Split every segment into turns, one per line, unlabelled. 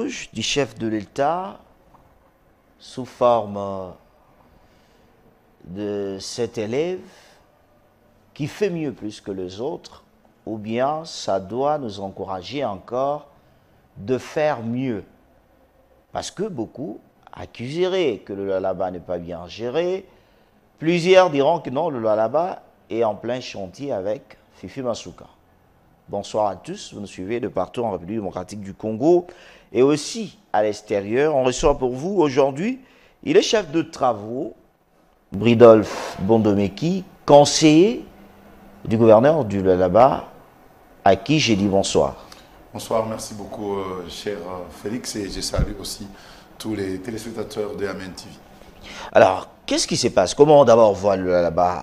l'éloge du chef de l'État sous forme de cet élève qui fait mieux plus que les autres, ou bien ça doit nous encourager encore de faire mieux. Parce que beaucoup accuseraient que le Lualaba n'est pas bien géré. Plusieurs diront que non, le Lualaba est en plein chantier avec Fifi Masuka. Bonsoir à tous, vous nous suivez de partout en République démocratique du Congo et aussi à l'extérieur. On reçoit pour vous aujourd'hui, il est chef de travaux, Bridolphe Bondomeki, conseiller du gouverneur du Lualaba, à qui j'ai dit bonsoir.
Bonsoir, merci beaucoup, cher Félix, et je salue aussi tous les téléspectateurs de Amen TV.
Alors, qu'est-ce qui se passe? Comment d'abord voit le Lualaba?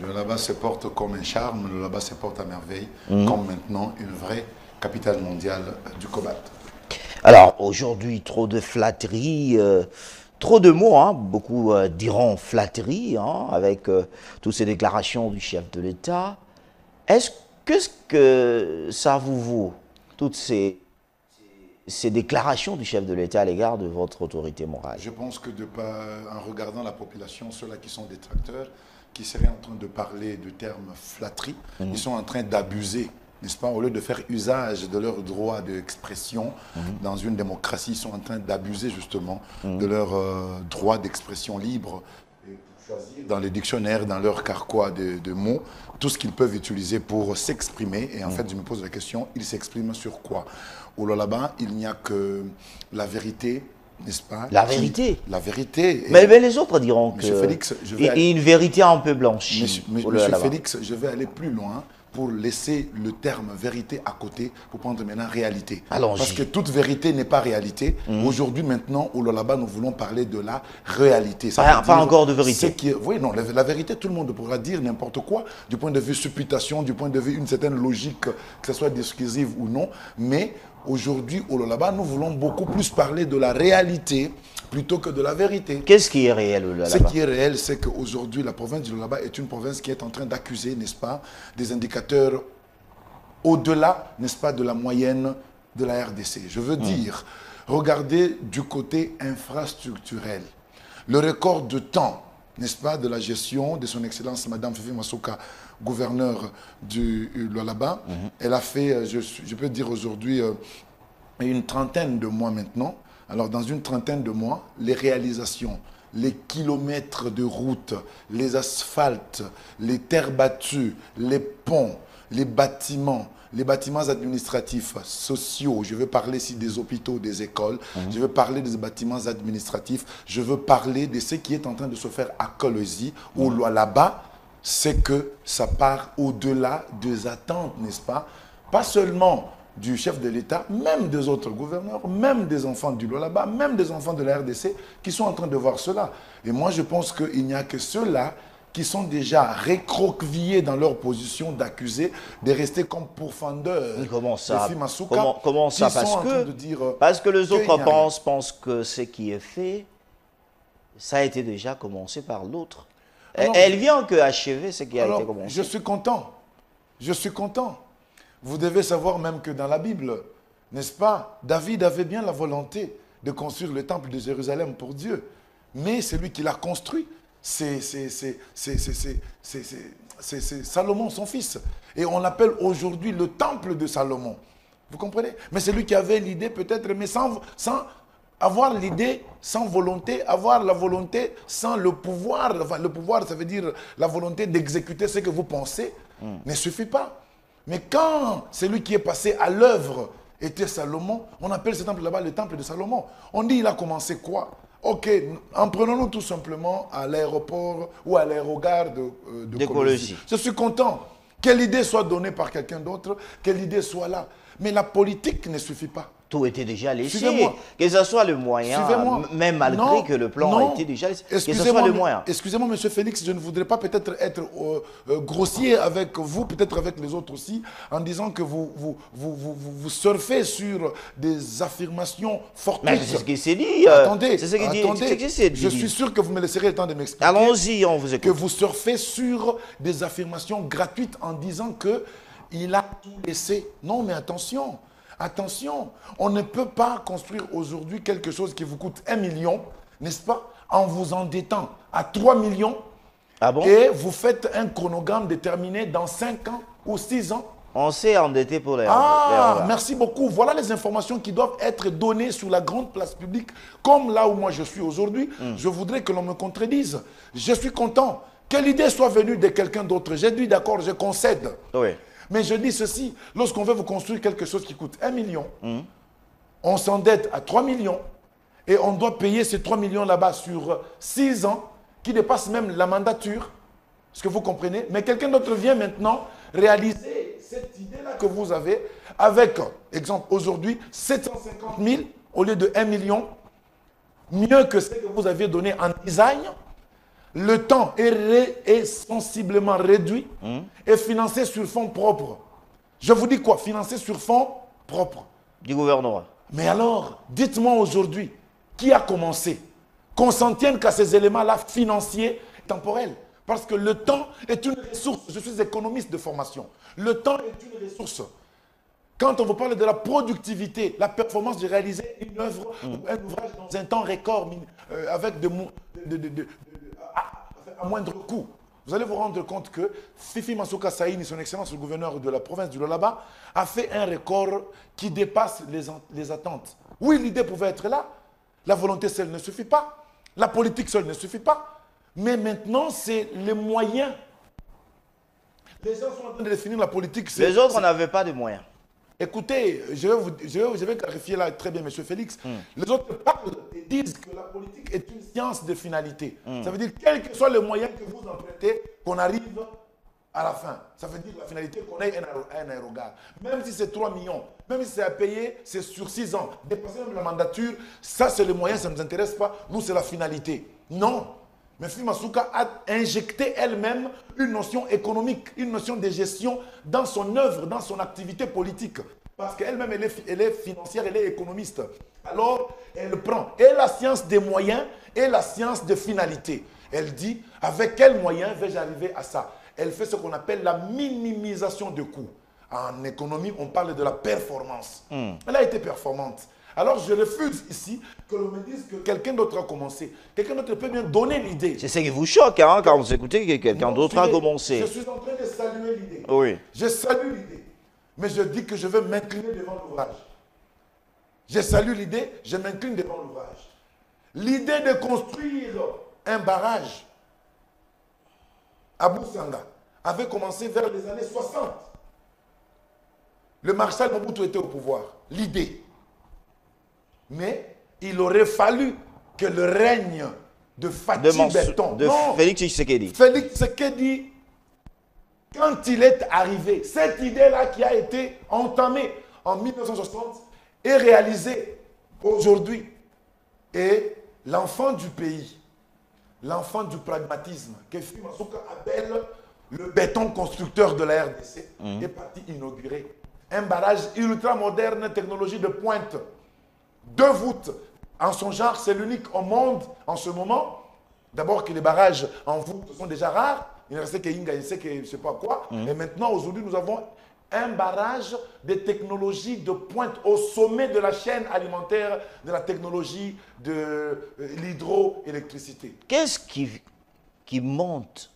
Le Lualaba se porte comme un charme, le Lualaba se porte à merveille, comme maintenant une vraie capitale mondiale du cobalt.
Alors, aujourd'hui, trop de flatteries, trop de mots, hein, beaucoup diront flatterie, hein, avec toutes ces déclarations du chef de l'État. Qu'est-ce que ça vous vaut, toutes ces déclarations du chef de l'État à l'égard de votre autorité morale?
Je pense que en regardant la population, ceux-là qui sont détracteurs, qui seraient en train de parler de termes flatterie, ils sont en train d'abuser, n'est-ce pas? Au lieu de faire usage de leur droit d'expression dans une démocratie, ils sont en train d'abuser justement de leur droit d'expression libre, et choisir dans les dictionnaires, dans leur carquois de mots, tout ce qu'ils peuvent utiliser pour s'exprimer. Et en fait, je me pose la question, ils s'expriment sur quoi? Au Lualaba, il n'y a que la vérité, n'est-ce pas?
La vérité.
La vérité.
Mais les autres diront que
Félix,
une vérité un peu blanchie.
Monsieur Félix, je vais aller plus loin pour laisser le terme vérité à côté, pour prendre maintenant réalité. Parce que toute vérité n'est pas réalité. Aujourd'hui, maintenant, au Lualaba, nous voulons parler de la réalité.
Pas encore de vérité.
Oui, non, la vérité, tout le monde pourra dire n'importe quoi, du point de vue supputation, du point de vue une certaine logique, que ce soit discursive ou non. Mais aujourd'hui, au Lualaba, nous voulons beaucoup plus parler de la réalité plutôt que de la vérité.
Qu'est-ce qui est réel au Lualaba?
Ce qui est réel, c'est qu'aujourd'hui, la province du Lualaba est une province qui est en train d'accuser, n'est-ce pas, des indicateurs au-delà, n'est-ce pas, de la moyenne de la RDC. Je veux dire, regardez du côté infrastructurel. Le record de temps, n'est-ce pas, de la gestion de son Excellence Madame Fifi Masuka, gouverneur du Lualaba, elle a fait, je peux dire aujourd'hui, une trentaine de mois maintenant. Alors, dans une trentaine de mois, les réalisations, les kilomètres de routes, les asphaltes, les terres battues, les ponts, les bâtiments administratifs, sociaux, je veux parler ici des hôpitaux, des écoles, je veux parler des bâtiments administratifs, je veux parler de ce qui est en train de se faire à Kolwezi, au Lualaba, c'est que ça part au-delà des attentes, n'est-ce pas? Pas seulement du chef de l'État, même des autres gouverneurs, même des enfants du Lualaba, même des enfants de la RDC qui sont en train de voir cela. Et moi, je pense qu'il n'y a que ceux-là qui sont déjà récroquevillés dans leur position d'accusés de rester comme pourfendeurs.
Comment ça?
Masuka,
comment ça? Parce que les autres pensent que ce qui est fait, ça a été déjà commencé par l'autre. Elle vient que achever ce qui a été commencé.
Je suis content. Je suis content. Vous devez savoir même que dans la Bible, n'est-ce pas, David avait bien la volonté de construire le temple de Jérusalem pour Dieu. Mais celui qui l'a construit, c'est Salomon, son fils. Et on l'appelle aujourd'hui le temple de Salomon. Vous comprenez? Mais c'est lui qui avait l'idée peut-être, mais sans avoir l'idée, sans volonté, avoir la volonté sans le pouvoir. Enfin, le pouvoir, ça veut dire la volonté d'exécuter ce que vous pensez, ne suffit pas. Mais quand celui qui est passé à l'œuvre était Salomon, on appelle ce temple là-bas le temple de Salomon. On dit il a commencé quoi? Ok, en prenons-nous tout simplement à l'aéroport ou à l'aérogare de Kolwezi. Je suis content. Quelle idée soit donnée par quelqu'un d'autre, quelle idée soit là. Mais la politique ne suffit pas.
Tout était déjà laissé. Que ce soit le moyen, même malgré que le plan a été déjà laissé. Que ce soit le moyen.
Excusez-moi, monsieur Félix, je ne voudrais pas peut-être être grossier avec vous, peut-être avec les autres aussi, en disant que vous surfez sur des affirmations fortes.
Mais c'est ce qui s'est dit.
Attendez,
c'est ce qui dit.
Je suis sûr que vous me laisserez le temps de m'expliquer.
Allons-y, on vous écoute.
Que vous surfez sur des affirmations gratuites en disant qu'il a tout laissé. Non, mais attention. Attention, on ne peut pas construire aujourd'hui quelque chose qui vous coûte 1 million, n'est-ce pas, en vous endettant à 3 millions.
Ah bon?
Et vous faites un chronogramme déterminé dans 5 ans ou 6 ans.
On s'est endetté pour les
Ah,
les
merci beaucoup. Voilà les informations qui doivent être données sur la grande place publique, comme là où moi je suis aujourd'hui. Je voudrais que l'on me contredise. Je suis content que l'idée soit venue de quelqu'un d'autre. J'ai dit d'accord, je concède.
Oui.
Mais je dis ceci, lorsqu'on veut vous construire quelque chose qui coûte 1 million, on s'endette à 3 millions et on doit payer ces 3 millions là-bas sur 6 ans, qui dépasse même la mandature. Est-ce que vous comprenez? Mais quelqu'un d'autre vient maintenant réaliser cette idée-là que vous avez avec, exemple, aujourd'hui, 750 000 au lieu de 1 million, mieux que ce que vous aviez donné en design. Le temps est sensiblement réduit et financé sur fonds propres. Je vous dis quoi? Financé sur fonds propres.
Du gouvernement.
Mais alors, dites-moi aujourd'hui, qui a commencé? Qu'on s'en tienne qu'à ces éléments-là financiers, temporels. Parce que le temps est une ressource. Je suis économiste de formation. Le temps est une ressource. Quand on vous parle de la productivité, la performance de réaliser une œuvre ou un ouvrage dans un temps record, avec à moindre coût, vous allez vous rendre compte que Fifi Masuka Saïni, son excellence le gouverneur de la province du Lualaba, a fait un record qui dépasse les attentes. Oui, l'idée pouvait être là. La volonté seule ne suffit pas. La politique seule ne suffit pas. Mais maintenant, c'est les moyens. Les gens sont en train de définir la politique.
Les autres n'avaient pas de moyens.
Écoutez, je vais clarifier là très bien, M. Félix. Les autres parlent et disent que la politique est une science de finalité. Ça veut dire, quels que soient les moyens que vous empruntez, qu'on arrive à la fin. Ça veut dire la finalité qu'on ait un aérogare. Même si c'est 3 millions, même si c'est à payer, c'est sur 6 ans. Dépasser même la mandature, ça c'est le moyen, ça ne nous intéresse pas. Nous, c'est la finalité. Non. Mais Fifi Masuka a injecté elle-même une notion économique, une notion de gestion dans son œuvre, dans son activité politique. Parce qu'elle-même, elle est financière, elle est économiste. Alors, elle prend et la science des moyens et la science de finalité. Elle dit, avec quels moyens vais-je arriver à ça? Elle fait ce qu'on appelle la minimisation de coûts. En économie, on parle de la performance. Elle a été performante. Alors, je refuse ici que l'on me dise que quelqu'un d'autre a commencé. Quelqu'un d'autre peut bien donner l'idée.
C'est ça qui vous choque, hein, quand vous écoutez que quelqu'un d'autre a commencé.
Je suis en train de saluer l'idée.
Oui.
Je salue l'idée. Mais je dis que je vais m'incliner devant l'ouvrage. Je salue l'idée, je m'incline devant l'ouvrage. L'idée de construire un barrage à Boussanga avait commencé vers les années 60. Le maréchal Mobutu était au pouvoir. L'idée. Mais il aurait fallu que le règne de Fatih Béton,
Félix Tshisekedi.
Félix Tshisekedi, quand il est arrivé, cette idée-là qui a été entamée en 1960 est réalisée aujourd'hui. Et l'enfant du pays, l'enfant du pragmatisme, que Fifi Masuka appelle le béton constructeur de la RDC, est parti inaugurer un barrage ultra moderne, technologie de pointe. 2 voûtes en son genre, c'est l'unique au monde en ce moment. D'abord que les barrages en voûte sont déjà rares. Il ne restait que Inga, il sait que je ne sais pas quoi. Et maintenant, aujourd'hui, nous avons un barrage de technologie de pointe au sommet de la chaîne alimentaire de la technologie de l'hydroélectricité.
Qu'est-ce qui monte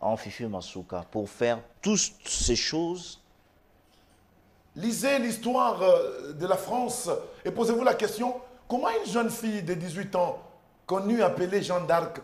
en Fifi Masuka pour faire toutes ces choses?
Lisez l'histoire de la France et posez-vous la question, comment une jeune fille de 18 ans, connue appelée Jeanne d'Arc,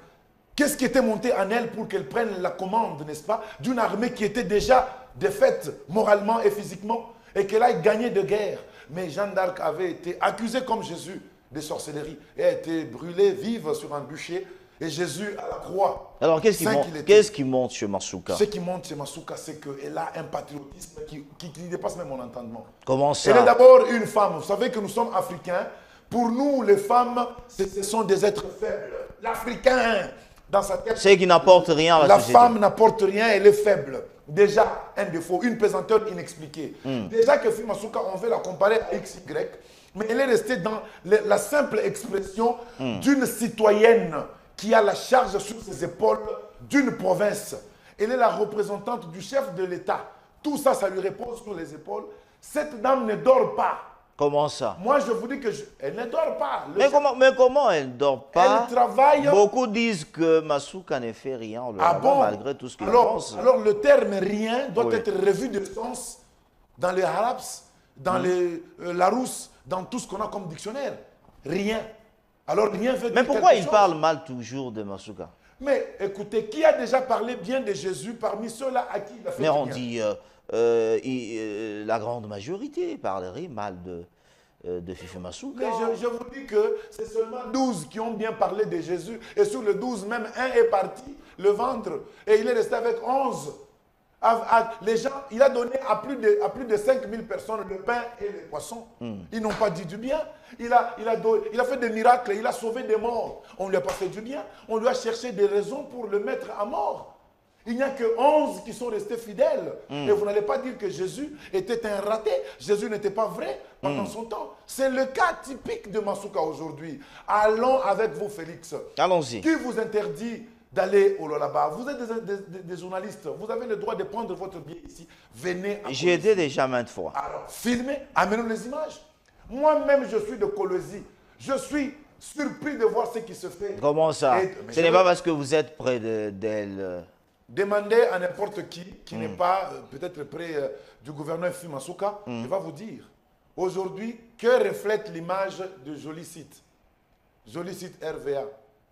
qu'est-ce qui était monté en elle pour qu'elle prenne la commande, n'est-ce pas, d'une armée qui était déjà défaite moralement et physiquement et qu'elle a gagné de guerre. Mais Jeanne d'Arc avait été accusée comme Jésus de sorcellerie et a été brûlée vive sur un bûcher. Et Jésus à la croix.
Alors, qu'est-ce qui monte chez Masuka?
Ce qui monte chez Masuka, c'est qu'elle a un patriotisme qui dépasse même mon entendement.
Comment ça?
Elle est d'abord une femme. Vous savez que nous sommes africains. Pour nous, les femmes, ce sont des êtres faibles. L'Africain, dans sa tête...
C'est qui n'apporte rien à la société.
La femme n'apporte rien, elle est faible. Déjà, un défaut, une pesanteur inexpliquée. Déjà que Fifi Masuka, on veut la comparer à XY, mais elle est restée dans la simple expression d'une citoyenne qui a la charge sur ses épaules d'une province. Elle est la représentante du chef de l'État. Tout ça, ça lui repose sur les épaules. Cette dame ne dort pas.
Comment ça?
Moi, je vous dis que elle ne dort pas.
Mais comment elle ne dort pas?
Elle travaille.
Beaucoup disent que Masuka ne fait rien malgré tout ce qu'il pense.
Alors, le terme rien doit être revu de sens dans les Harabs, dans les Larousse, dans tout ce qu'on a comme dictionnaire. Rien. Alors, rien veut dire.
Mais pourquoi il parle mal toujours de Masuka?
Mais écoutez, qui a déjà parlé bien de Jésus parmi ceux-là à qui il a fait
Mais
du
on
bien?
dit la grande majorité parlerait mal de Fifi Masuka.
Mais je vous dis que c'est seulement 12 qui ont bien parlé de Jésus. Et sur les 12, même un est parti le ventre. Et il est resté avec 11. Les gens, il a donné à plus de 5000 personnes le pain et les poissons. Ils n'ont pas dit du bien. Il a fait des miracles, il a sauvé des morts. On ne lui a pas fait du bien. On lui a cherché des raisons pour le mettre à mort. Il n'y a que 11 qui sont restés fidèles. Et vous n'allez pas dire que Jésus était un raté. Jésus n'était pas vrai pendant son temps. C'est le cas typique de Masuka aujourd'hui. Allons avec vous, Félix.
Allons-y.
Qui vous interdit d'aller au Lolaba? Vous êtes des journalistes. Vous avez le droit de prendre votre billet ici. Venez à
J'y étais déjà maintes fois.
Alors, filmez, amenez-nous les images. Moi-même, je suis de Colosie. Je suis surpris de voir ce qui se fait.
Comment ça? Ce n'est pas parce que vous êtes près d'elle.
Demandez à n'importe qui n'est pas peut-être près du gouverneur Fifi Masuka, il va vous dire. Aujourd'hui, que reflète l'image de Joli Site? Joli Site RVA,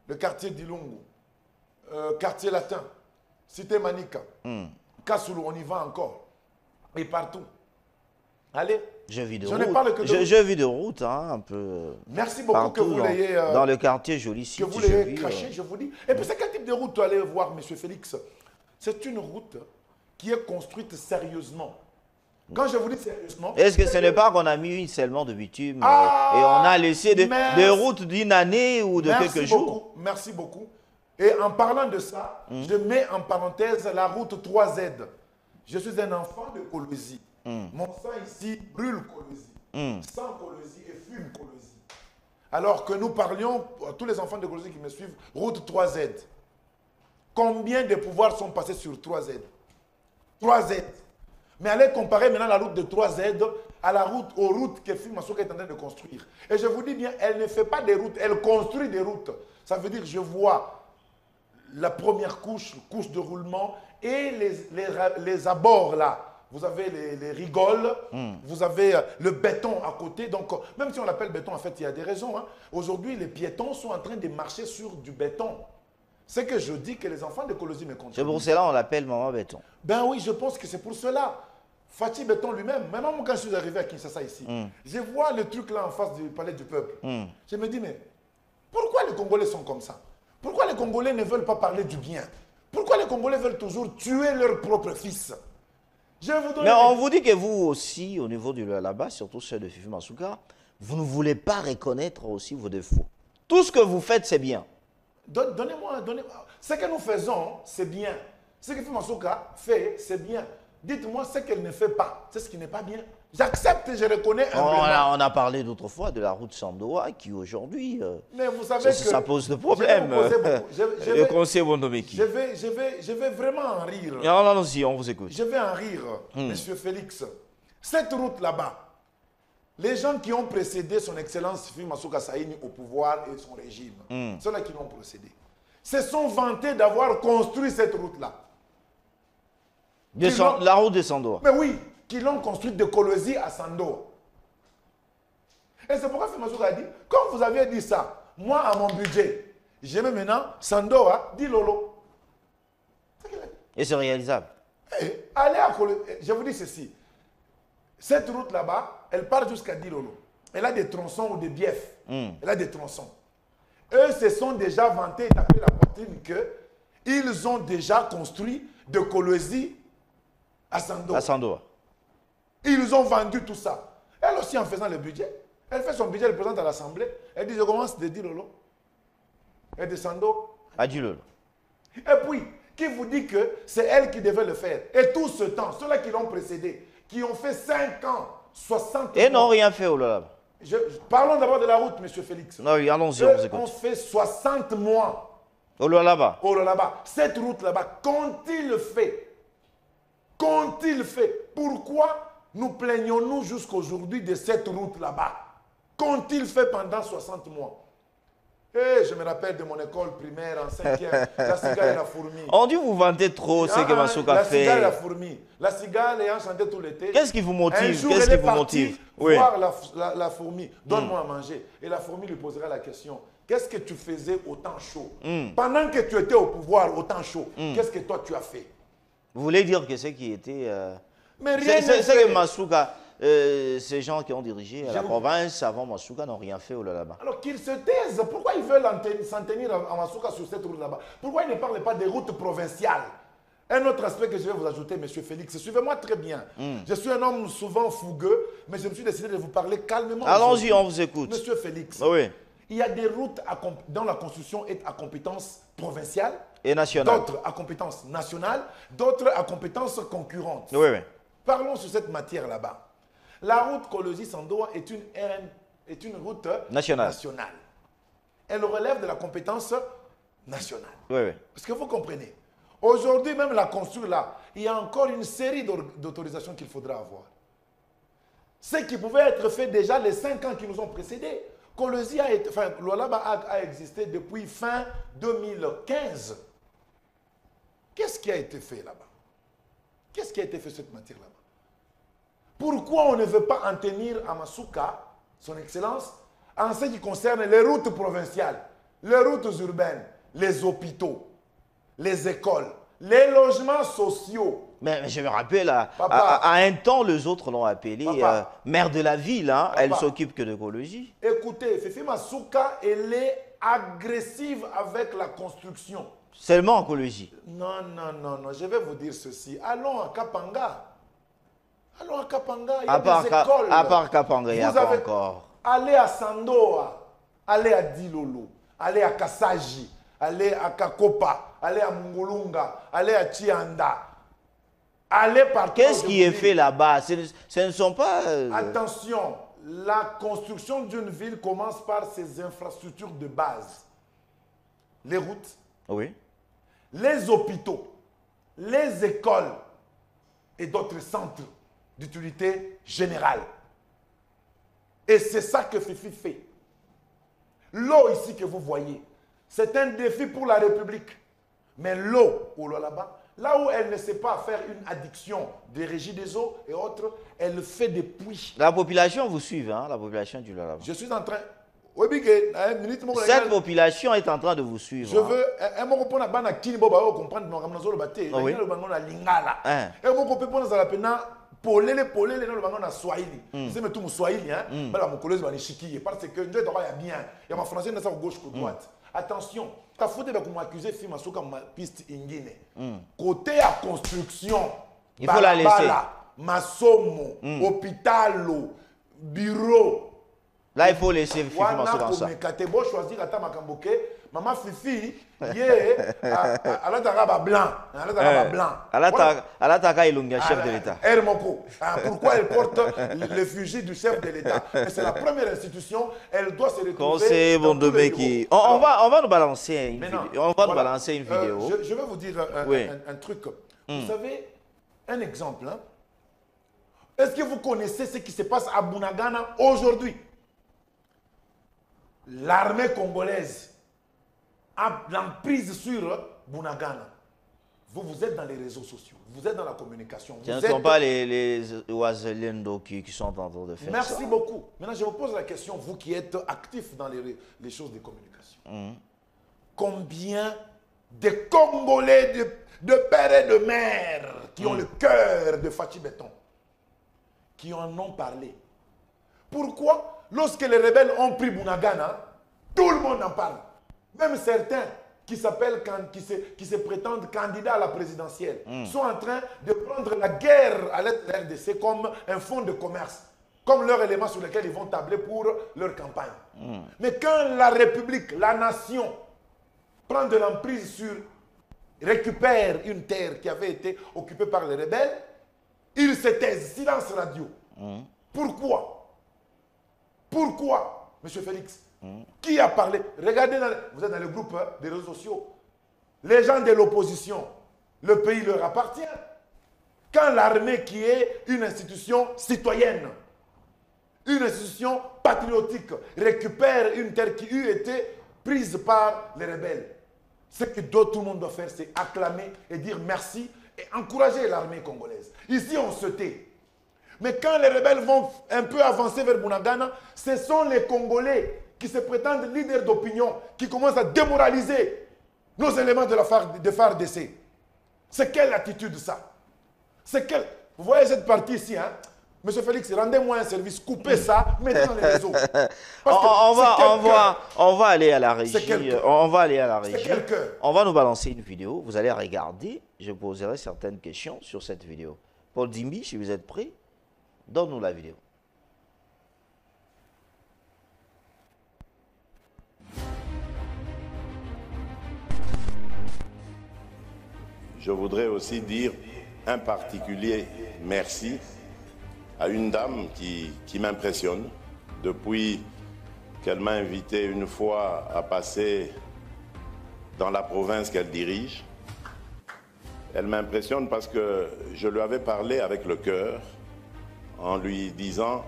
le quartier d'Ilungu, quartier latin, Cité Manika, Kasulu, on y va encore. Et partout. Allez.
Je vis de
Je
route.
ne parle que de
Je vis de route, hein, un peu.
Merci beaucoup que vous l'ayez.
Dans le quartier Joli Site.
Que vous l'ayez craché, je vous dis. Et puis, c'est quel type de route tu allez voir, M. Félix? C'est une route qui est construite sérieusement. Quand je vous dis sérieusement...
Est-ce que ce n'est pas qu'on a mis seulement de bitume et on a laissé des routes d'une année ou de quelques jours?
Merci beaucoup. Et en parlant de ça, je mets en parenthèse la route 3Z. Je suis un enfant de Colosie. Mon sang ici brûle Colosie. Sang Colosie et fume Colosie. Alors que nous parlions, tous les enfants de Colosie qui me suivent, route 3Z. Combien de pouvoirs sont passés sur 3Z? 3Z. Mais allez comparer maintenant la route de 3Z aux routes que Fifi Masuka est en train de construire. Et je vous dis bien, elle ne fait pas des routes, elle construit des routes. Ça veut dire que je vois la première couche de roulement et les abords là. Vous avez les rigoles, vous avez le béton à côté. Donc, même si on l'appelle béton, en fait, il y a des raisons. Hein. Aujourd'hui, les piétons sont en train de marcher sur du béton. C'est que je dis que les enfants de Colosie me contribuent.
C'est pour cela qu'on l'appelle Maman Béton.
Ben oui, je pense que c'est pour cela. Fatih Béton lui-même, maintenant quand je suis arrivé à Kinshasa ici, je vois le truc là en face du palais du peuple. Je me dis, mais pourquoi les Congolais sont comme ça? Pourquoi les Congolais ne veulent pas parler du bien? Pourquoi les Congolais veulent toujours tuer leurs propres fils? Je vais vous donner...
Mais on vous dit que vous aussi, au niveau du là-bas, surtout ceux de Fifi Masuka, vous ne voulez pas reconnaître aussi vos défauts. Tout ce que vous faites, c'est bien.
Donnez-moi. Ce que nous faisons, c'est bien. Ce que Fifi Masuka fait, c'est bien. Dites-moi ce qu'elle ne fait pas. C'est ce qui n'est pas bien. J'accepte et je reconnais
on a parlé d'autrefois de la route Sandoa qui aujourd'hui,
mais vous savez
ça pose de problème. Le conseil Bondomeki.
Je vais vraiment en rire.
Allons-y, on vous écoute.
Je vais en rire, Monsieur Félix. Cette route là-bas, les gens qui ont précédé son Excellence Fifi Masuka Saini au pouvoir et son régime, ceux-là qui l'ont précédé, se sont vantés d'avoir construit cette route-là.
La route de Sandoa.
Mais oui, qui l'ont construite de Colosie à Sandoa. Et c'est pourquoi Fifi Masuka a dit, comme vous aviez dit ça, moi à mon budget, j'ai mis maintenant Sandoa, 10 lolo.
Et c'est réalisable.
Allez à Colosie, je vous dis ceci. Cette route là-bas, elle part jusqu'à 10 lolo. Elle a des tronçons ou des biefs. Elle a des tronçons. Eux se sont déjà vantés et tapé la poitrine qu'ils ont déjà construit de Colosie à Sandoa.
À Sandoa.
Ils ont vendu tout ça. Elle aussi, en faisant le budget, elle fait son budget, elle présente à l'Assemblée. Elle dit, je commence de 10 lolo. Et de Sandoa.
À 10 lolo.
Et puis, qui vous dit que c'est elle qui devait le faire? Et tout ce temps, ceux-là qui l'ont précédé, qui ont fait 5 ans, 60
et n'ont rien fait au Lolaba.
Parlons d'abord de la route, M. Félix.
Non, oui, allons-y, on vous écoute.
On fait 60 mois.
Au Lolaba.
Au Lolaba. Cette route là-bas, qu'ont-ils fait? Qu'ont-ils fait? Pourquoi Nous plaignons-nous jusqu'aujourd'hui de cette route là-bas. Qu'ont-ils fait pendant 60 mois? Et je me rappelle de mon école primaire en 5e, la cigale et la fourmi.
On dit vous vantez trop ce que Masuka fait.
La cigale et la fourmi. La cigale ayant chanté tout l'été.
Qu'est-ce qui vous motive?
Un jour,
Qu'est-ce
elle
qui
est
vous motive?
partie voir la fourmi. Donne-moi à manger. Et la fourmi lui posera la question. Qu'est-ce que tu faisais au temps chaud? Pendant que tu étais au pouvoir au temps chaud, qu'est-ce que toi tu as fait?
Vous voulez dire que ce qui était...
Mais rien n'est
c'est
fait.
que Masuka, ces gens qui ont dirigé la province avant Masuka n'ont rien fait au là-bas.
Alors qu'ils se taisent. Pourquoi ils veulent s'en tenir à Masuka sur cette route là-bas? Pourquoi ils ne parlent pas des routes provinciales? Un autre aspect que je vais vous ajouter, M. Félix, suivez-moi très bien. Je suis un homme souvent fougueux, mais je me suis décidé de vous parler calmement.
Allons-y, on vous écoute.
Monsieur Félix,
Oui.
il y a des routes dont la construction est à compétence provinciale,
Et national.
d'autres à compétence nationale, d'autres à compétence concurrente.
Oui, oui.
Parlons sur cette matière là-bas. La route Kolosi-Sandoa est une route
nationale.
Elle relève de la compétence nationale.
Oui, oui.
Parce que vous comprenez, aujourd'hui même la construire là, il y a encore une série d'autorisations qu'il faudra avoir. Ce qui pouvait être fait déjà les 5 ans qui nous ont précédés. Kolosi Lualaba a existé depuis fin 2015. Qu'est-ce qui a été fait là-bas? Qu'est-ce qui a été fait sur cette matière là-bas? Pourquoi on ne veut pas en tenir à Masuka, son excellence, en ce qui concerne les routes provinciales, les routes urbaines, les hôpitaux, les écoles, les logements sociaux?
Mais je me rappelle, à un temps, les autres l'ont appelée maire de la ville. Hein, elle s'occupe que de l'écologie.
Écoutez, Fifi Masuka, elle est agressive avec la construction.
Seulement en écologie.
Non, non, non, non. Je vais vous dire ceci. Allons à Kapanga. Allons à Kapanga. Il y a des écoles.
À part Kapanga, il n'y a pas encore.
Allez à Sandoa. Allez à Dilolo. Allez à Kasaji. Allez à Kakopa. Allez à Mungulunga. Allez à Chianda. Allez partout.
Qu'est-ce qui est fait là-bas? Ce ne sont pas...
Attention. La construction d'une ville commence par ses infrastructures de base. Les routes.
Oui.
Les hôpitaux, les écoles et d'autres centres d'utilité générale. Et c'est ça que Fifi fait. L'eau ici que vous voyez, c'est un défi pour la République. Mais l'eau, là-bas, là où elle ne sait pas faire une addiction des régies des eaux et autres, elle fait des puits.
La population vous suit, hein, la population du Lualaba.
Je suis en train...
Cette population est en train de vous suivre.
Je veux un mot pour na kini boba comprendre no ramnazo le baté na le bango na lingala un mot pour na la pena polele na le bango na swahili c'est tout swahili hein bala mokolozi ba nishiki parce que ndio doka ya bien ya ma français na sa gauche ou droite. Attention, ta faute de m'accuser fi masuka ma piste ingine côté à construction
il faut la laisser
masomo hôpitalo bureau.
Là, il faut laisser Fifi Masuka en ça.
Choisir à Tamakamboke, maman Fifi, elle a blanc. Elle a
Ilunga, chef de l'État.
Pourquoi elle porte l'effigie du chef de l'État? C'est la première institution, elle doit se retrouver.
Conseil Bondomeki. On va nous balancer une vidéo. On va nous balancer une vidéo.
Je vais vous dire un truc. Vous savez, un exemple. Hein? Est-ce que vous connaissez ce qui se passe à Bunagana aujourd'hui? L'armée congolaise a l'emprise sur Bunagana. Vous êtes dans les réseaux sociaux, vous êtes dans la communication.
Ce ne sont pas les Ouazeliendo qui sont en train de faire ça.
Merci beaucoup. Maintenant, je vous pose la question, vous qui êtes actifs dans les choses de communication. Combien de Congolais, de pères et de mères qui ont le cœur de Fachi Béton, qui en ont parlé? Pourquoi? Lorsque les rebelles ont pris Bunagana, tout le monde en parle. Même certains qui se prétendent candidats à la présidentielle sont en train de prendre la guerre à l'aide de la RDC comme un fonds de commerce, comme leur élément sur lequel ils vont tabler pour leur campagne. Mais quand la République, la nation, prend de l'emprise récupère une terre qui avait été occupée par les rebelles, ils se taisent, silence radio. Pourquoi? Pourquoi, M. Félix? Qui a parlé? Regardez, vous êtes dans le groupe des réseaux sociaux. Les gens de l'opposition, le pays leur appartient. Quand l'armée, qui est une institution citoyenne, une institution patriotique, récupère une terre qui eût été prise par les rebelles, ce que tout le monde doit faire, c'est acclamer et dire merci et encourager l'armée congolaise. Ici, on se tait. Mais quand les rebelles vont un peu avancer vers Bunagana, ce sont les Congolais qui se prétendent leaders d'opinion, qui commencent à démoraliser nos éléments de FARDC. C'est quelle attitude ça? C'est quelle... Vous voyez cette partie ici, hein? Monsieur Félix, rendez-moi un service, coupez ça, mettez dans les réseaux.
On va aller à la régie. On va aller à la régie. On va nous balancer une vidéo. Vous allez regarder. Je poserai certaines questions sur cette vidéo. Paul Dimbi, si vous êtes prêt, donne-nous la vidéo.
Je voudrais aussi dire un particulier merci à une dame qui m'impressionne depuis qu'elle m'a invité une fois à passer dans la province qu'elle dirige. Elle m'impressionne parce que je lui avais parlé avec le cœur en lui disant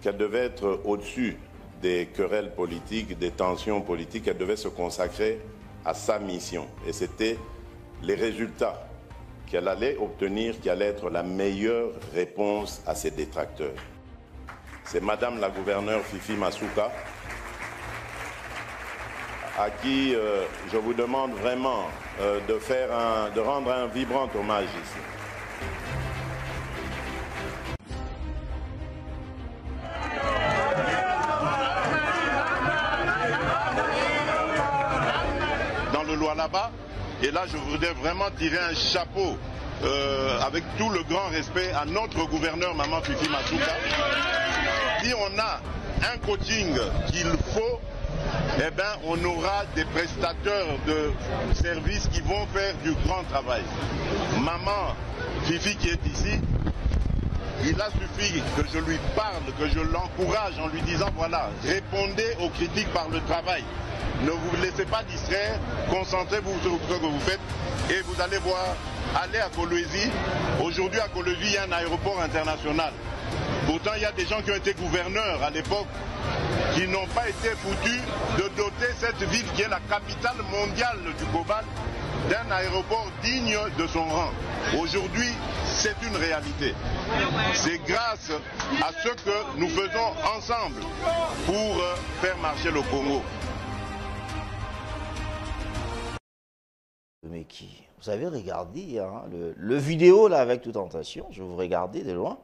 qu'elle devait être au-dessus des querelles politiques, des tensions politiques, elle devait se consacrer à sa mission. Et c'était les résultats qu'elle allait obtenir qui allait être la meilleure réponse à ses détracteurs. C'est Madame la gouverneure Fifi Masuka à qui je vous demande vraiment de rendre un vibrant hommage ici. Dans le Lualaba, et là, je voudrais vraiment tirer un chapeau avec tout le grand respect à notre gouverneur, Maman Fifi Masuka. Si on a un coaching qu'il faut, eh bien, on aura des prestateurs de services qui vont faire du grand travail. Maman Fifi qui est ici, il a suffi que je lui parle, que je l'encourage en lui disant, voilà, répondez aux critiques par le travail. Ne vous laissez pas distraire, concentrez-vous sur ce que vous faites et vous allez voir, allez à Kolwezi. Aujourd'hui à Kolwezi, il y a un aéroport international. Pourtant, il y a des gens qui ont été gouverneurs à l'époque qui n'ont pas été foutus de doter cette ville qui est la capitale mondiale du cobalt d'un aéroport digne de son rang. Aujourd'hui, c'est une réalité. C'est grâce à ce que nous faisons ensemble pour faire marcher le Congo.
Mais qui? Vous avez regardé hein, le vidéo là avec toute tentation, je vous regardais de loin.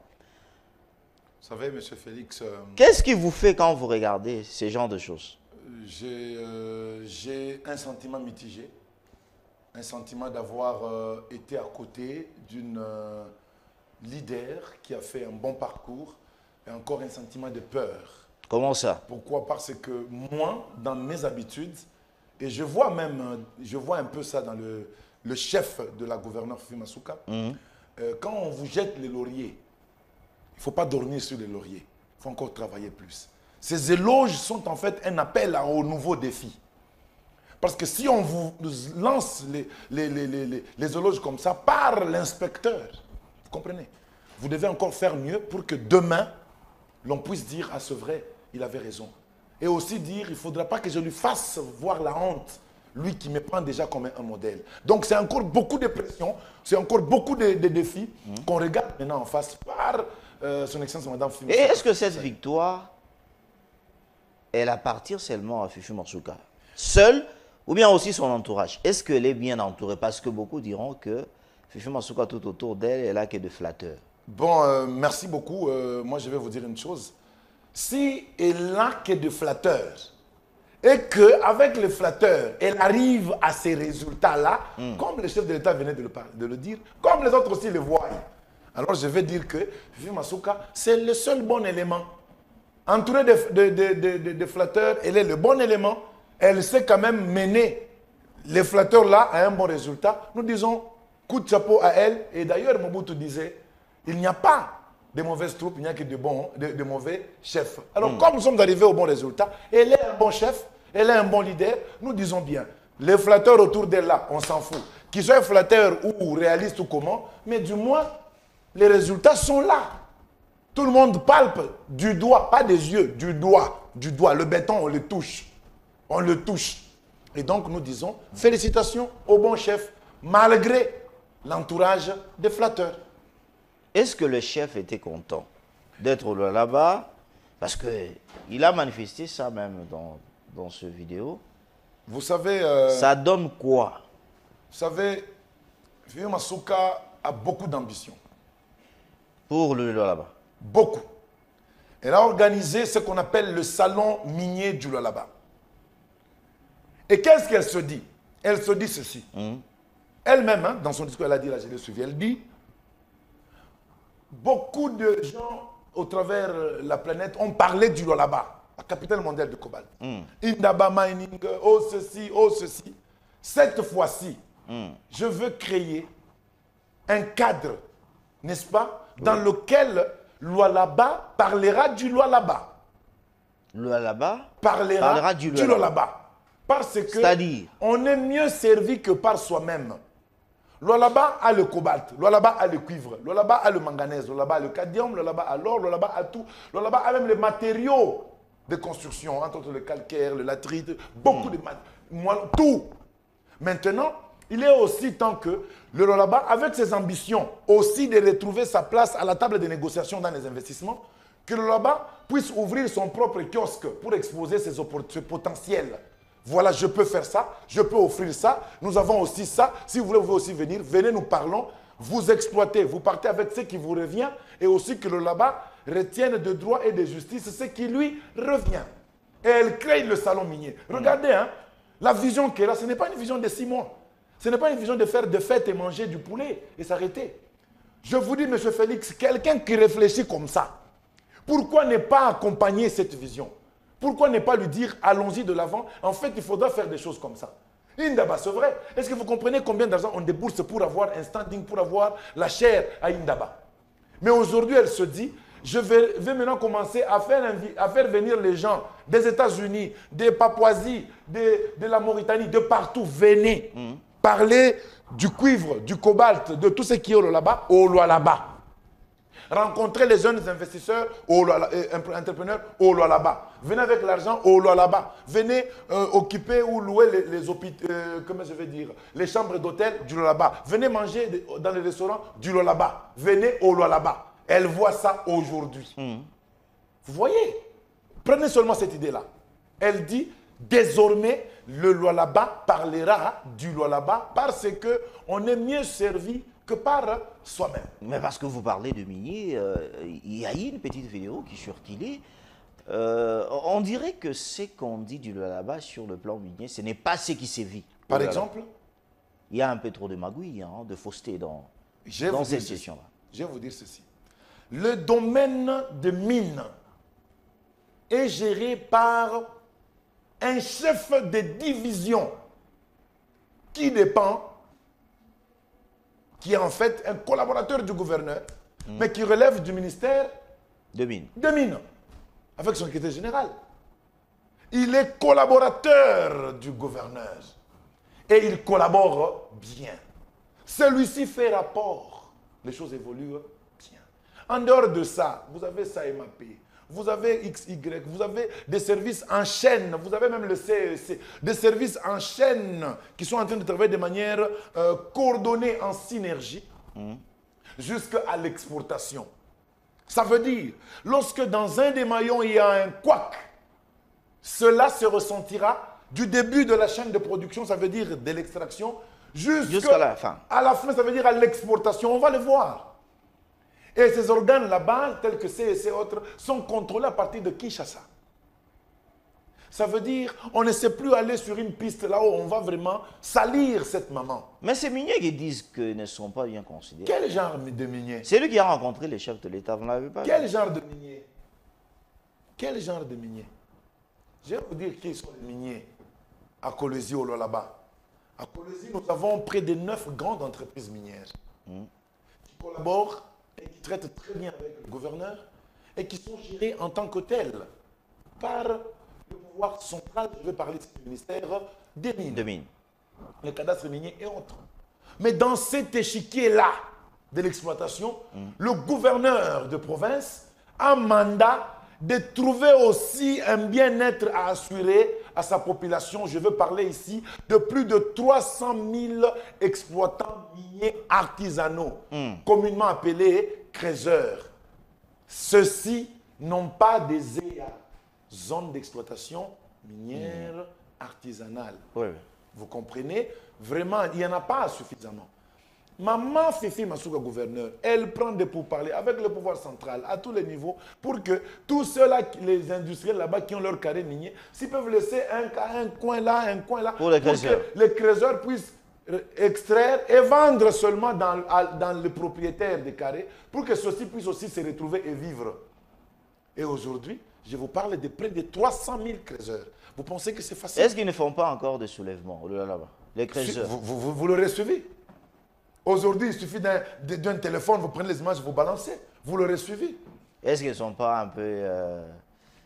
Vous savez, monsieur Félix...
Qu'est-ce qui vous fait quand vous regardez ces genres de choses?
J'ai un sentiment mitigé. Un sentiment d'avoir été à côté d'une leader qui a fait un bon parcours et encore un sentiment de peur.
Comment ça?
Pourquoi? Parce que moi, dans mes habitudes, et je vois un peu ça dans le chef de la gouverneure Fifi Masuka, quand on vous jette les lauriers, il ne faut pas dormir sur les lauriers, il faut encore travailler plus. Ces éloges sont en fait un appel au nouveau défi. Parce que si on vous lance les éloges comme ça par l'inspecteur, vous comprenez? Vous devez encore faire mieux pour que demain, l'on puisse dire, ah c'est vrai, il avait raison. Et aussi dire, il ne faudra pas que je lui fasse voir la honte, lui qui me prend déjà comme un modèle. Donc c'est encore beaucoup de pression, c'est encore beaucoup de défis qu'on regarde maintenant en face par son excellence Madame Fifi Masuka.
Et est-ce que cette victoire, elle appartient seulement à Fifi Masuka seule, ou bien aussi son entourage? Est-ce qu'elle est bien entourée? Parce que beaucoup diront que Fifi Masuka, tout autour d'elle, elle n'a que de flatteurs.
Bon, merci beaucoup. Moi, je vais vous dire une chose. Si elle n'a que de flatteurs, et qu'avec les flatteurs, elle arrive à ces résultats-là, comme le chef de l'État venait de le dire, comme les autres aussi le voient, alors je vais dire que Fifi Masuka, c'est le seul bon élément. Entourée de flatteurs, elle est le bon élément. Elle sait quand même mener les flatteurs-là à un bon résultat. Nous disons coup de chapeau à elle. Et d'ailleurs, Mobutu disait, il n'y a pas de mauvaises troupes, il n'y a que de mauvais chefs. Alors, comme nous sommes arrivés au bon résultat, elle est un bon chef, elle est un bon leader, nous disons bien, les flatteurs autour d'elle là, on s'en fout. qu'ils soient flatteurs ou réalistes ou comment, mais du moins, les résultats sont là. Tout le monde palpe du doigt, pas des yeux, du doigt. Du doigt. Le béton, on le touche. On le touche. Et donc, nous disons, félicitations au bon chef, malgré l'entourage des flatteurs.
Est-ce que le chef était content d'être là-bas? Parce qu'il a manifesté ça même dans ce vidéo.
Vous savez...
ça donne quoi?
Vous savez, Fifi Masuka a beaucoup d'ambition.
Pour le Lualaba?
Beaucoup. Elle a organisé ce qu'on appelle le salon minier du Lualaba. Et qu'est-ce qu'elle se dit? Elle se dit ceci. Elle-même, hein, dans son discours, elle a dit, là je l'ai suivi, elle dit, beaucoup de gens au travers la planète ont parlé du Lualaba, la capitale mondiale du cobalt. Indaba Mining, oh ceci, oh ceci. Cette fois-ci, je veux créer un cadre, n'est-ce pas, dans lequel Lualaba parlera du Lualaba.
Lualaba
parlera du Lualaba. Parce que on est mieux servi que par soi-même. Lualaba a le cobalt, Lualaba a le cuivre, Lualaba a le manganèse, Lualaba a le cadmium, Lualaba a l'or, Lualaba a tout. Lualaba a même les matériaux de construction, entre autres le calcaire, le latrite, beaucoup de matériaux, tout. Maintenant, il est aussi temps que le Lualaba, avec ses ambitions, aussi de retrouver sa place à la table des négociations dans les investissements, que le Lualaba puisse ouvrir son propre kiosque pour exposer ses potentiels. Voilà, je peux faire ça, je peux offrir ça, nous avons aussi ça. Si vous voulez aussi venir, venez, nous parlons, vous exploitez, vous partez avec ce qui vous revient et aussi que le Lualaba retienne de droit et de justice ce qui lui revient. Et elle crée le salon minier. Regardez, hein, la vision qu'elle a, ce n'est pas une vision de 6 mois. Ce n'est pas une vision de faire des fêtes et manger du poulet et s'arrêter. Je vous dis, M. Félix, quelqu'un qui réfléchit comme ça, pourquoi ne pas accompagner cette vision? Pourquoi ne pas lui dire, allons-y de l'avant? En fait, il faudra faire des choses comme ça. Indaba, c'est vrai. Est-ce que vous comprenez combien d'argent on débourse pour avoir un standing, pour avoir la chair à Indaba? Mais aujourd'hui, elle se dit, je vais maintenant commencer à faire venir les gens des États-Unis, des Papouasies, de la Mauritanie, de partout. Venez parler du cuivre, du cobalt, de tout ce qui est au Lualaba. Rencontrer les jeunes investisseurs, entrepreneurs au Lualaba. Venez avec l'argent au Lualaba. Venez occuper ou louer les hôpitaux, comment je vais dire, les chambres d'hôtel du Lualaba. Venez manger dans les restaurants du Lualaba. Venez au Lualaba. Elle voit ça aujourd'hui. Vous voyez? Prenez seulement cette idée-là. Elle dit, désormais, le Lualaba parlera du Lualaba parce qu'on est mieux servi que par soi-même.
Mais parce que vous parlez de minier, il y a eu une petite vidéo qui circulait. On dirait que ce qu'on dit du Lualaba sur le plan minier, ce n'est pas ce qui s'est vu.
Par exemple?
Il y a un peu trop de magouille, hein, de fausseté dans cette session-là.
Je vais vous dire ceci. Le domaine de mine est géré par un chef de division qui dépend, qui est en fait un collaborateur du gouverneur, mais qui relève du ministère
de mine.
Avec son secrétaire général. Il est collaborateur du gouverneur. Et il collabore bien. Celui-ci fait rapport. Les choses évoluent bien. En dehors de ça, vous avez SAEMAP, vous avez XY, vous avez des services en chaîne, vous avez même le CEC, des services en chaîne qui sont en train de travailler de manière coordonnée, en synergie, jusqu'à l'exportation. Ça veut dire, lorsque dans un des maillons, il y a un couac, cela se ressentira du début de la chaîne de production, ça veut dire de l'extraction, jusqu'à la fin. À la fin, ça veut dire à l'exportation. On va le voir. Et ces organes là-bas, tels que CEC et autres, sont contrôlés à partir de Kinshasa. Ça veut dire, on ne sait plus aller sur une piste là où on va vraiment salir cette maman.
Mais ces miniers qui disent qu'ils ne sont pas bien considérés.
Quel genre de miniers?
C'est lui qui a rencontré les chefs de l'État, vous ne l'avez pas?
Quel genre de miniers? Quel genre de miniers? Je vais vous dire qui sont les miniers à Kolwezi au Lualaba. À Kolwezi, nous avons près de 9 grandes entreprises minières qui collaborent et qui traitent très bien avec le gouverneur et qui sont gérées en tant que telles par le pouvoir central, je vais parler du ministère des mines.
De mines.
Le cadastre minier et autres. Mais dans cet échiquier-là de l'exploitation, le gouverneur de province a mandat de trouver aussi un bien-être à assurer à sa population. Je veux parler ici de plus de 300 000 exploitants miniers artisanaux, communément appelés creuseurs. Ceux-ci n'ont pas des EA, zones d'exploitation minière artisanale.
Oui.
Vous comprenez? Vraiment, il n'y en a pas suffisamment. Maman Fifi Masuka, gouverneur, elle prend des pourparlers avec le pouvoir central à tous les niveaux pour que tous ceux-là, les industriels là-bas qui ont leur carré minier, s'ils peuvent laisser un coin là, pour que les creuseurs puissent extraire et vendre seulement dans le propriétaire des carrés pour que ceux-ci puissent aussi se retrouver et vivre. Et aujourd'hui, je vous parle de près de 300 000 creuseurs. Vous pensez que c'est facile?
Est-ce qu'ils ne font pas encore de soulèvement là-bas, les creuseurs?
Vous l'aurez suivi. Aujourd'hui, il suffit d'un téléphone, vous prenez les images, vous balancez. Vous l'aurez suivi.
Est-ce qu'ils ne sont pas un peu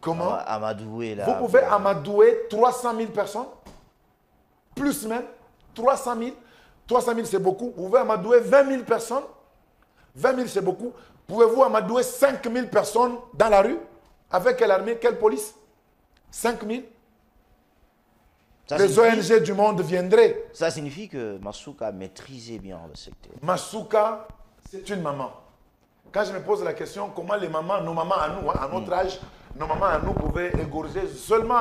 comment
amadoués là?
Vous pouvez amadouer 300 000 personnes, plus même, 300 000. 300 000, c'est beaucoup. Vous pouvez amadouer 20 000 personnes. 20 000, c'est beaucoup. Pouvez-vous amadouer 5 000 personnes dans la rue? Avec quelle armée, quelle police? 5 000. Les ONG du monde viendraient.
Ça signifie que Masuka maîtrisait bien le secteur.
Masuka, c'est une maman. Quand je me pose la question, comment les mamans, nos mamans à nous, à notre âge, nos mamans à nous pouvaient égorger seulement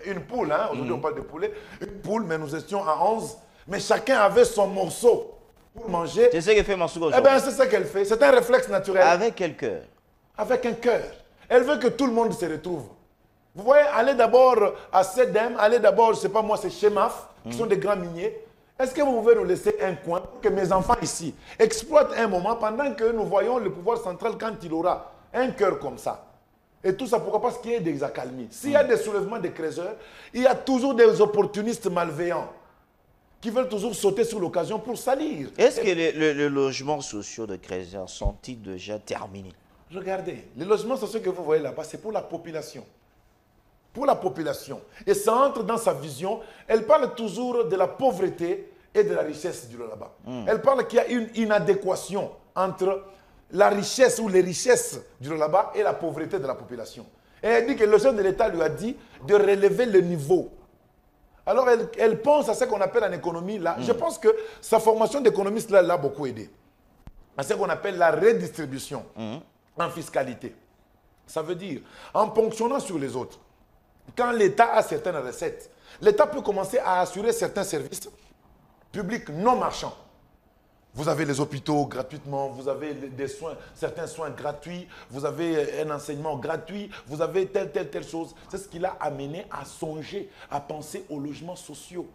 une poule. Aujourd'hui, on parle de poulet. Une poule, mais nous étions à 11. Mais chacun avait son morceau pour manger.
C'est ce que fait Masuka aujourd'hui.
Eh bien, c'est ce qu'elle fait. C'est un réflexe naturel.
Avec quel cœur?
Avec un cœur. Elle veut que tout le monde se retrouve. Vous voyez, allez d'abord à Sedem, allez d'abord, je ne sais pas moi, c'est chez MAF, qui sont des grands miniers. Est-ce que vous pouvez nous laisser un coin pour que mes enfants ici exploitent un moment pendant que nous voyons le pouvoir central quand il aura un cœur comme ça? Et tout ça, pourquoi? Parce qu'il y a des accalmies. S'il y a des soulèvements de creuseurs, il y a toujours des opportunistes malveillants qui veulent toujours sauter sur l'occasion pour salir.
Est-ce que les logements sociaux de creuseurs sont-ils déjà terminés?
Regardez, les logements sociaux que vous voyez là-bas, c'est pour la population. Pour la population. Et ça entre dans sa vision. Elle parle toujours de la pauvreté et de la richesse du là-bas. Elle parle qu'il y a une inadéquation entre la richesse ou les richesses du là-bas et la pauvreté de la population. Et elle dit que le chef de l'État lui a dit de relever le niveau. Alors elle pense à ce qu'on appelle en économie là. Je pense que sa formation d'économiste là l'a beaucoup aidé. À ce qu'on appelle la redistribution en fiscalité. Ça veut dire en ponctionnant sur les autres. Quand l'État a certaines recettes, l'État peut commencer à assurer certains services publics non marchands. Vous avez les hôpitaux gratuitement, vous avez des soins, certains soins gratuits, vous avez un enseignement gratuit, vous avez telle chose. C'est ce qui l'a amené à songer, à penser aux logements sociaux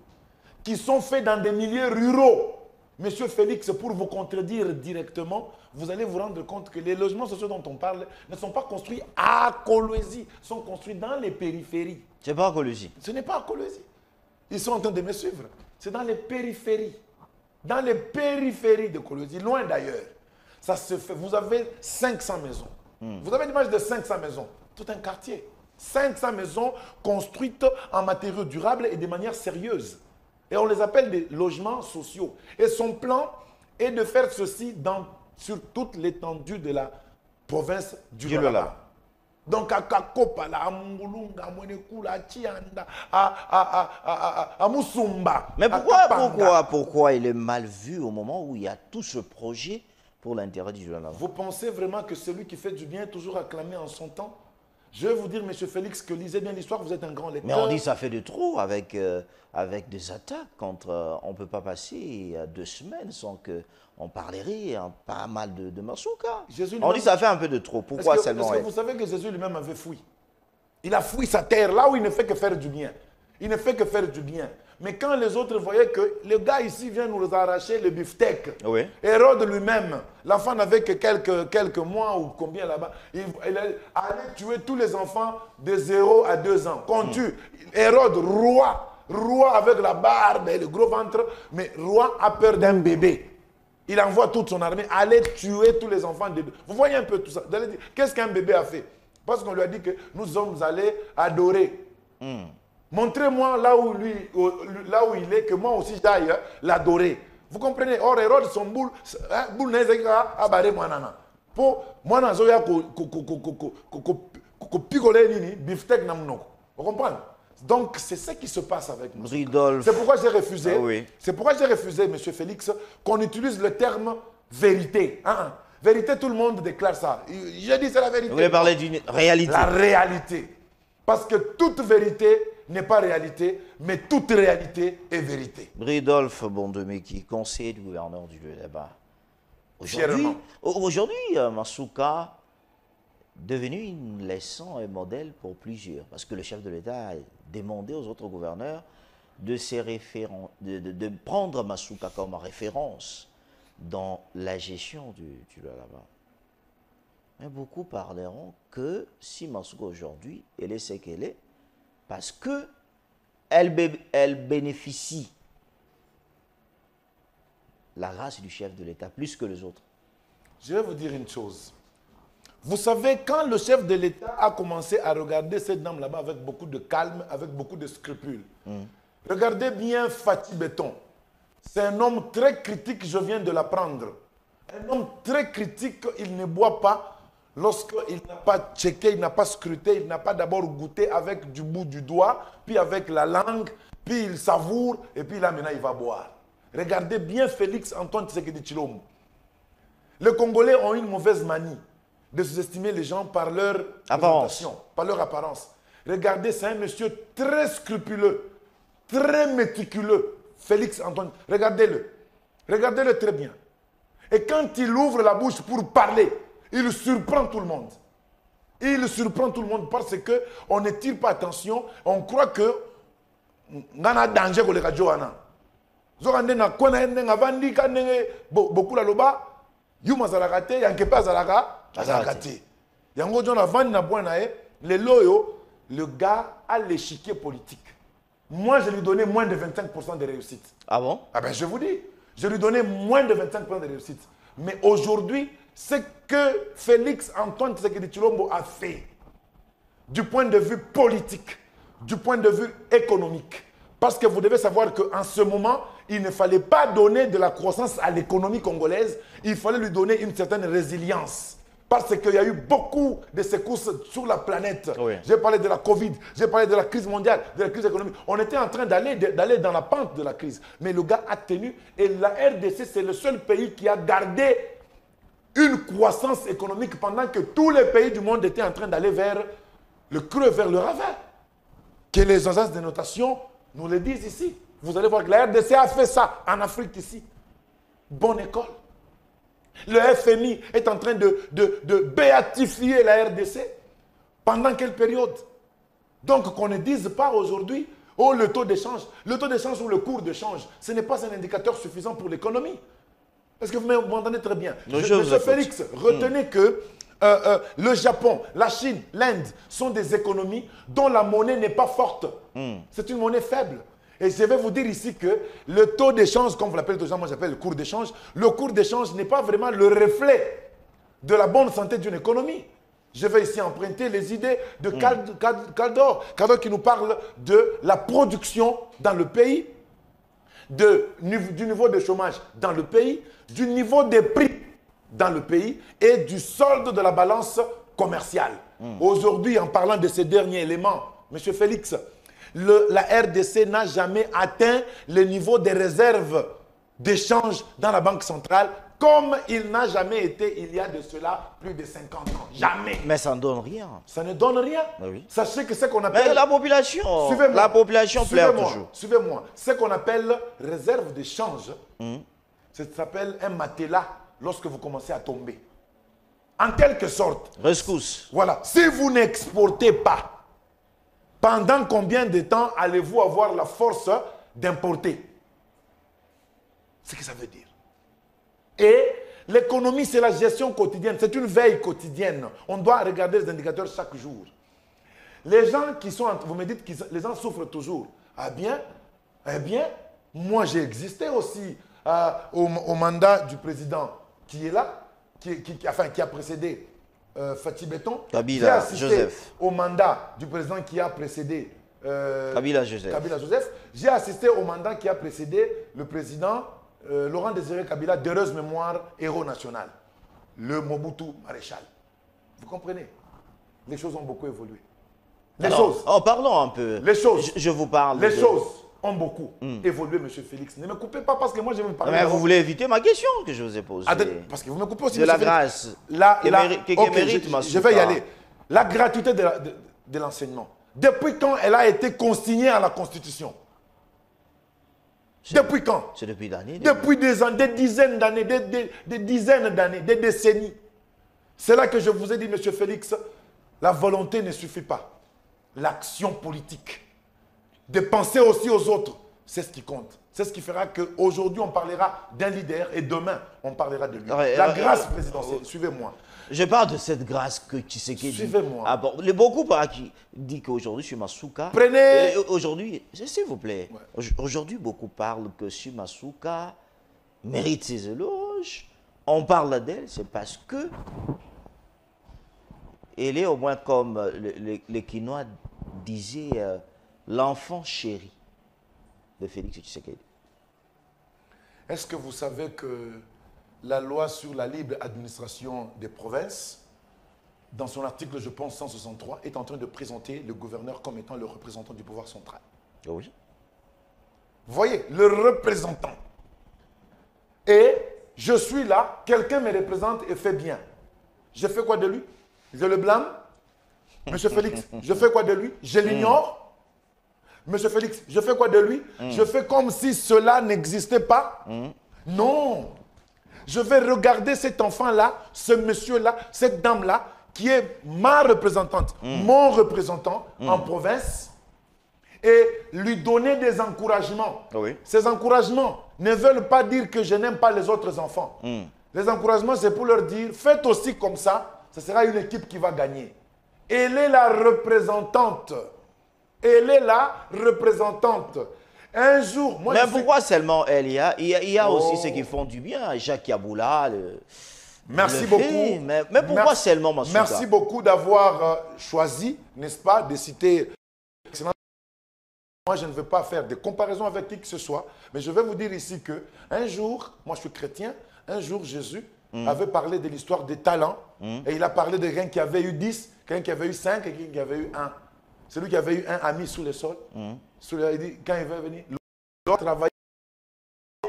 qui sont faits dans des milieux ruraux. Monsieur Félix, pour vous contredire directement, vous allez vous rendre compte que les logements sociaux dont on parle ne sont pas construits à Kolwezi, sont construits dans les périphéries.
Ce n'est pas à Kolwezi.
Ce n'est pas à Kolwezi. Ils sont en train de me suivre. C'est dans les périphéries. Dans les périphéries de Kolwezi, loin d'ailleurs. Ça se fait. Vous avez 500 maisons. Vous avez l'image de 500 maisons. Tout un quartier. 500 maisons construites en matériaux durables et de manière sérieuse. Et on les appelle des logements sociaux. Et son plan est de faire ceci sur toute l'étendue de la province du Lualaba. Donc à Kakopala, à Mungulunga, à Mwenekula, à Chianda, à Musumba.
Mais pourquoi il est mal vu au moment où il y a tout ce projet pour l'intérêt du Lualaba?
Vous pensez vraiment que celui qui fait du bien est toujours acclamé en son temps? Je vais vous dire, M. Félix, que lisez bien l'histoire, vous êtes un grand lecteur.
Mais on dit que ça fait de trop avec des attaques contre... on ne peut pas passer 2 semaines sans qu'on parlerait pas mal de Masuka. On dit que ça fait un peu de trop. Pourquoi seulement?
Est-ce que vous savez que Jésus lui-même avait fui? Il a fui sa terre, là où il ne fait que faire du bien. Il ne fait que faire du bien. Mais quand les autres voyaient que le gars ici vient nous arracher le beefsteak,
oui.
Hérode lui-même, l'enfant n'avait que quelques mois ou combien là-bas, il allait tuer tous les enfants de 0 à 2 ans. Qu'on tue. Hérode, roi avec la barbe et le gros ventre, mais roi a peur d'un bébé. Il envoie toute son armée aller tuer tous les enfants de... Vous voyez un peu tout ça. Qu'est-ce qu'un bébé a fait? Parce qu'on lui a dit que nous sommes allés adorer. Montrez-moi là où il est, que moi aussi j'aille l'adorer. Vous comprenez? Or, Hérode, son boule, boule nezeka, abaré moanana. Pour moi, nazoya ko picoler nini, biftec namnoko. Vous comprenez? Donc, c'est ce qui se passe avec nous. C'est pourquoi j'ai refusé, c'est pourquoi j'ai refusé, M. Félix, qu'on utilise le terme vérité. Vérité, tout le monde déclare ça. J'ai dit c'est la vérité.
Vous voulez parler d'une réalité? La
réalité. Parce que toute vérité n'est pas réalité, mais toute réalité est vérité.
Ridolphe Bondemeki, conseiller du gouverneur du là-bas. Aujourd'hui, Masuka devenu une leçon et modèle pour plusieurs, parce que le chef de l'État a demandé aux autres gouverneurs de de prendre Masuka comme référence dans la gestion du là-bas. Mais beaucoup parleront que si Masuka aujourd'hui, elle est ce qu'elle est, parce que elle bénéficie la grâce du chef de l'État plus que les autres.
Je vais vous dire une chose. Vous savez, quand le chef de l'État a commencé à regarder cette dame là-bas avec beaucoup de calme, avec beaucoup de scrupules, regardez bien Fatih Béton. C'est un homme très critique, je viens de l'apprendre. Un homme très critique, il ne boit pas lorsqu'il n'a pas checké, il n'a pas scruté, il n'a pas d'abord goûté avec du bout du doigt, puis avec la langue, puis il savoure, et puis là maintenant il va boire. Regardez bien Félix Antoine Tshisekedi Tshilombo. Les Congolais ont une mauvaise manie de sous-estimer les gens par leur présentation, par leur apparence. Regardez, c'est un monsieur très scrupuleux, très méticuleux. Félix Antoine, regardez-le. Regardez-le très bien. Et quand il ouvre la bouche pour parler, il surprend tout le monde. Il surprend tout le monde parce qu'on ne tire pas attention. On croit que on a danger pour les radios. Beaucoup la loba, yuma zalakate, yankepa zalaka, zalakate. Yango jona vandi na bwana le loyo, le gars a l'échiquier politique. Moi, je lui donnais moins de 25% de réussite.
Ah bon?
Ah ben, je vous dis, je lui donnais moins de 25% de réussite. Mais aujourd'hui, ce que Félix Antoine Tshisekedi Tshilombo a fait, du point de vue politique, du point de vue économique, parce que vous devez savoir qu'en ce moment, il ne fallait pas donner de la croissance à l'économie congolaise, il fallait lui donner une certaine résilience. Parce qu'il y a eu beaucoup de secousses sur la planète. Oui. J'ai parlé de la Covid, j'ai parlé de la crise mondiale, de la crise économique. On était en train d'aller dans la pente de la crise. Mais le gars a tenu et la RDC, c'est le seul pays qui a gardé une croissance économique pendant que tous les pays du monde étaient en train d'aller vers le creux, vers le ravin. Que les agences de notation nous le disent ici. Vous allez voir que la RDC a fait ça en Afrique ici. Bonne école. Le FMI est en train de béatifier la RDC. Pendant quelle période? Donc qu'on ne dise pas aujourd'hui, oh le taux d'échange. Le taux d'échange ou le cours d'échange, ce n'est pas un indicateur suffisant pour l'économie. Est-ce que vous m'entendez très bien? Monsieur Félix, retenez que le Japon, la Chine, l'Inde sont des économies dont la monnaie n'est pas forte. C'est une monnaie faible. Et je vais vous dire ici que le taux d'échange, comme vous l'appelez tous les gens, moi j'appelle le cours d'échange n'est pas vraiment le reflet de la bonne santé d'une économie. Je vais ici emprunter les idées de Kaldor qui nous parle de la production dans le pays, du niveau de chômage dans le pays, du niveau des prix dans le pays et du solde de la balance commerciale. Aujourd'hui, en parlant de ces derniers éléments, M. Félix, la RDC n'a jamais atteint le niveau des réserves d'échange dans la Banque centrale comme il n'a jamais été il y a de cela plus de 50 ans. Jamais.
Mais ça ne donne rien.
Ça ne donne rien.
Oui.
Sachez que ce qu'on appelle...
Mais la population pleure toujours.
Suivez-moi. Ce qu'on appelle réserve d'échange, ça s'appelle un matelas lorsque vous commencez à tomber. En quelque sorte.
Rescousse.
Voilà. Si vous n'exportez pas, pendant combien de temps allez-vous avoir la force d'importer? C'est ce que ça veut dire. Et l'économie, c'est la gestion quotidienne. C'est une veille quotidienne. On doit regarder les indicateurs chaque jour. Les gens qui sont... Vous me dites que les gens souffrent toujours. Ah bien, eh bien, moi j'ai existé aussi au mandat du président qui est là, qui a précédé Fatih Béton.
Kabila Joseph.
Au mandat du président qui a précédé
Kabila Joseph.
J'ai assisté au mandat qui a précédé le président Laurent Désiré Kabila, d'heureuse mémoire, héros national. Le Mobutu maréchal. Vous comprenez? Les choses ont beaucoup évolué.
Parlons un peu.
Les choses.
Je vous parle.
Les choses ont beaucoup évolué, M. Félix. Ne me coupez pas parce que moi je vais me parler.
Mais vous voulez éviter ma question que je vous ai posée.
Parce que vous me coupez aussi.
De la grâce.
Je vais y aller. La gratuité de l'enseignement. Depuis quand elle a été consignée à la Constitution? Depuis quand?
C'est depuis l'année.
Depuis des ans, des dizaines d'années, des dizaines d'années, des décennies. C'est là que je vous ai dit, M. Félix, la volonté ne suffit pas. L'action politique. De penser aussi aux autres, c'est ce qui compte. C'est ce qui fera qu'aujourd'hui, on parlera d'un leader et demain, on parlera de lui. La grâce présidentielle, suivez-moi.
Je parle de cette grâce que Tshisekedi...
Suivez-moi.
Beaucoup qui dit qu'aujourd'hui, Suma Suka...
Prenez...
Aujourd'hui, s'il vous plaît, aujourd'hui, beaucoup parlent que Suma Suka mérite ses éloges. On parle d'elle, c'est parce que elle est au moins comme les Quinois disaient, l'enfant chéri de Félix Tshisekedi.
Est-ce que vous savez que la loi sur la libre administration des provinces, dans son article, je pense, 163, est en train de présenter le gouverneur comme étant le représentant du pouvoir central?
Oui.
Vous voyez, le représentant. Et je suis là, quelqu'un me représente et fait bien. Je fais quoi de lui? Je le blâme? Monsieur Félix, je fais quoi de lui? Je l'ignore? Monsieur Félix, je fais quoi de lui? Je fais comme si cela n'existait pas? Non. Je vais regarder cet enfant-là, ce monsieur-là, cette dame-là, qui est ma représentante, mon représentant en province, et lui donner des encouragements.
Oui.
Ces encouragements ne veulent pas dire que je n'aime pas les autres enfants. Les encouragements, c'est pour leur dire, faites aussi comme ça, ce sera une équipe qui va gagner. Elle est la représentante. Elle est la représentante. Un jour, moi...
Mais pourquoi seulement elle? Il y a aussi ceux qui font du bien. Jacques Yaboula,
merci beaucoup.
Mais pourquoi seulement Massouka?
Merci beaucoup d'avoir choisi, n'est-ce pas, de citer... Moi, je ne veux pas faire de comparaison avec qui que ce soit, mais je vais vous dire ici que un jour, moi je suis chrétien, un jour Jésus avait parlé de l'histoire des talents, et il a parlé de quelqu'un qui avait eu 10, quelqu'un qui avait eu 5 et quelqu'un qui avait eu 1. Celui qui avait eu 1 a mis sous le sol. Il dit, quand il va venir, l'autre travaille.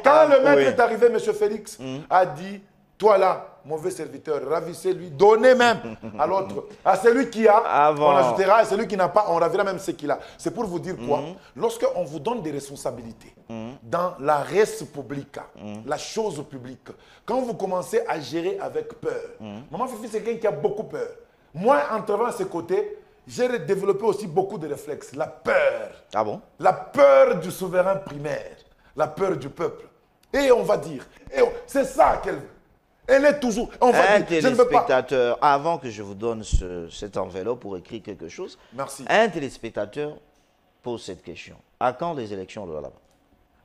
Quand le maître est arrivé, M. Félix a dit, toi là, mauvais serviteur, ravissez-lui, donnez même à l'autre. À celui qui a, on ajoutera, à celui qui n'a pas, on ravira même ce qu'il a. C'est pour vous dire quoi? Lorsqu'on vous donne des responsabilités dans la res publica, la chose publique, quand vous commencez à gérer avec peur, Maman Fifi, c'est quelqu'un qui a beaucoup peur. Moi, en travaillant à ses côtés, j'ai développé aussi beaucoup de réflexes. La peur.
Ah bon?
La peur du souverain primaire. La peur du peuple. Et on va dire, c'est ça qu'elle veut. Elle est toujours... On va
un
dire, je ne veux pas...
téléspectateur, avant que je vous donne cette enveloppe pour écrire quelque chose,
merci.
Un téléspectateur pose cette question. À quand les élections au Lualaba?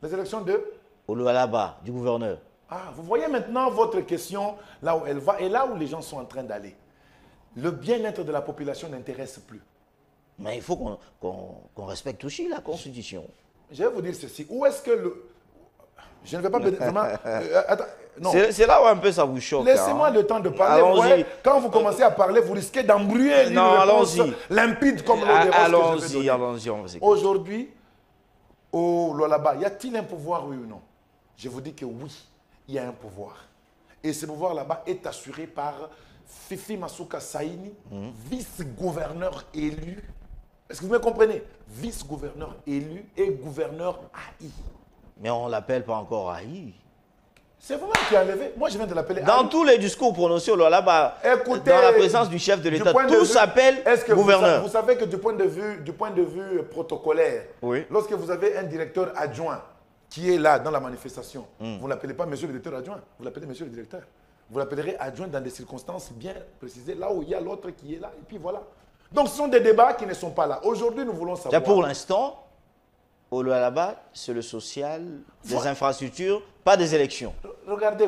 Les élections de?
Au Lualaba, du gouverneur.
Ah, vous voyez maintenant votre question, là où elle va, et là où les gens sont en train d'aller. Le bien-être de la population n'intéresse plus.
Mais il faut qu'on respecte aussi la Constitution.
Je vais vous dire ceci. Où est-ce que le... Je ne vais pas... vraiment... attends, non.
C'est là où un peu ça vous choque.
Laissez-moi le temps de parler. Ouais, quand vous commencez à parler, vous risquez d'embrouiller une réponse limpide comme l'eau des roses que je vais donner. Aujourd'hui, au Lualaba, y a-t-il un pouvoir, oui ou non? Je vous dis que oui, il y a un pouvoir. Et ce pouvoir là-bas est assuré par Fifi Masuka Saini, vice-gouverneur élu. Est-ce que vous me comprenez? Vice-gouverneur élu et gouverneur AI.
Mais on ne l'appelle pas encore AI.
C'est vous-même qui avez levé. Moi, je viens de l'appeler AI.
Dans tous les discours prononcés au Lualaba, dans la présence du chef de l'État, tout s'appelle gouverneur.
Vous savez que du point de vue protocolaire, lorsque vous avez un directeur adjoint qui est là dans la manifestation, vous ne l'appelez pas monsieur le directeur adjoint, vous l'appelez monsieur le directeur. Vous l'appellerez adjoint dans des circonstances bien précisées, là où il y a l'autre qui est là, et puis voilà. Donc ce sont des débats qui ne sont pas là. Aujourd'hui, nous voulons savoir...
Pour l'instant, au Lualaba, c'est le social, des infrastructures, pas des élections.
Regardez,